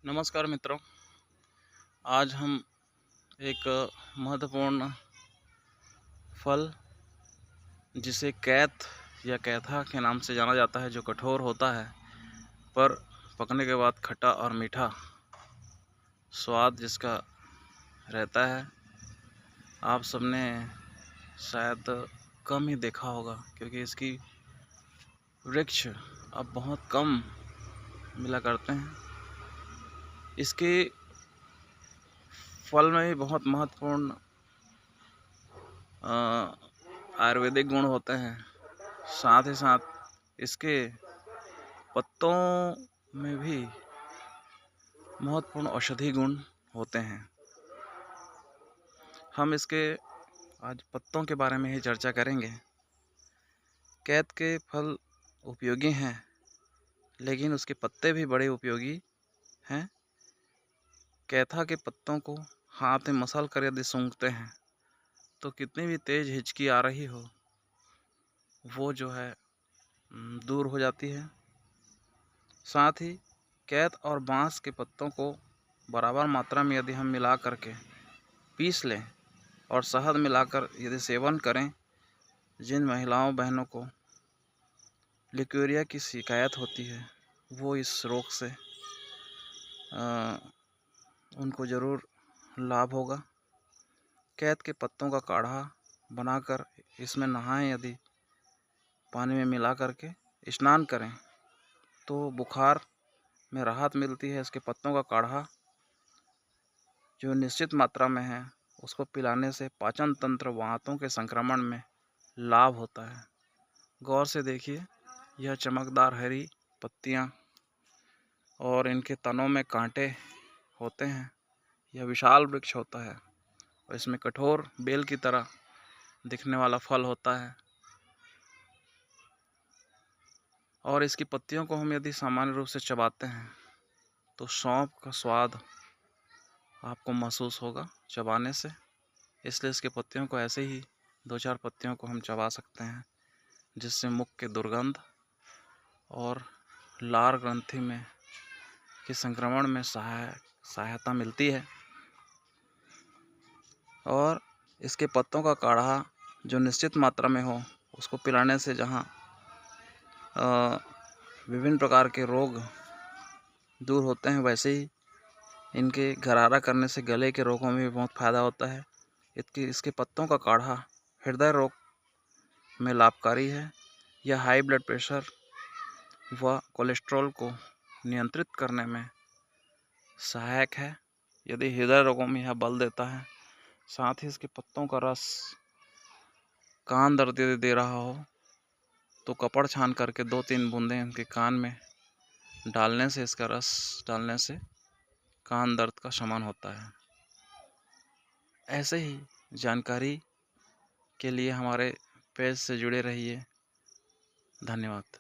नमस्कार मित्रों। आज हम एक महत्वपूर्ण फल जिसे कैथ या कैथा के नाम से जाना जाता है, जो कठोर होता है पर पकने के बाद खट्टा और मीठा स्वाद जिसका रहता है, आप सबने शायद कम ही देखा होगा क्योंकि इसकी वृक्ष अब बहुत कम मिला करते हैं। इसके फल में भी बहुत महत्वपूर्ण आयुर्वेदिक गुण होते हैं। साथ ही साथ इसके पत्तों में भी महत्वपूर्ण औषधि गुण होते हैं। हम इसके आज पत्तों के बारे में ही चर्चा करेंगे। कैथ के फल उपयोगी हैं, लेकिन उसके पत्ते भी बड़े उपयोगी हैं। कैथा के पत्तों को हाथ में मसल कर यदि सूंघते हैं तो कितनी भी तेज हिचकी आ रही हो, वो जो है दूर हो जाती है। साथ ही कैथ और बांस के पत्तों को बराबर मात्रा में यदि हम मिला करके पीस लें और शहद मिलाकर यदि सेवन करें, जिन महिलाओं बहनों को लिक्यूरिया की शिकायत होती है, वो इस रोग से उनको ज़रूर लाभ होगा। कैथ के पत्तों का काढ़ा बनाकर इसमें नहाएं, यदि पानी में मिला करके स्नान करें तो बुखार में राहत मिलती है। इसके पत्तों का काढ़ा जो निश्चित मात्रा में है, उसको पिलाने से पाचन तंत्र वातों के संक्रमण में लाभ होता है। गौर से देखिए, यह चमकदार हरी पत्तियां और इनके तनों में कांटे होते हैं। यह विशाल वृक्ष होता है और इसमें कठोर बेल की तरह दिखने वाला फल होता है। और इसकी पत्तियों को हम यदि सामान्य रूप से चबाते हैं तो सौंफ का स्वाद आपको महसूस होगा चबाने से। इसलिए इसके पत्तियों को ऐसे ही 2-4 पत्तियों को हम चबा सकते हैं, जिससे मुख के दुर्गंध और लार ग्रंथि में के संक्रमण में सहायता मिलती है। और इसके पत्तों का काढ़ा जो निश्चित मात्रा में हो, उसको पिलाने से जहाँ विभिन्न प्रकार के रोग दूर होते हैं, वैसे ही इनके गरारा करने से गले के रोगों में भी बहुत फ़ायदा होता है। इसके पत्तों का काढ़ा हृदय रोग में लाभकारी है। यह हाई ब्लड प्रेशर व कोलेस्ट्रॉल को नियंत्रित करने में सहायक है। यदि हृदय रोगों में यह बल देता है। साथ ही इसके पत्तों का रस कान दर्द यदि दे रहा हो तो कपड़ छान करके 2-3 बूंदें उनके कान में डालने से, इसका रस डालने से कान दर्द का शमन होता है। ऐसे ही जानकारी के लिए हमारे पेज से जुड़े रहिए। धन्यवाद।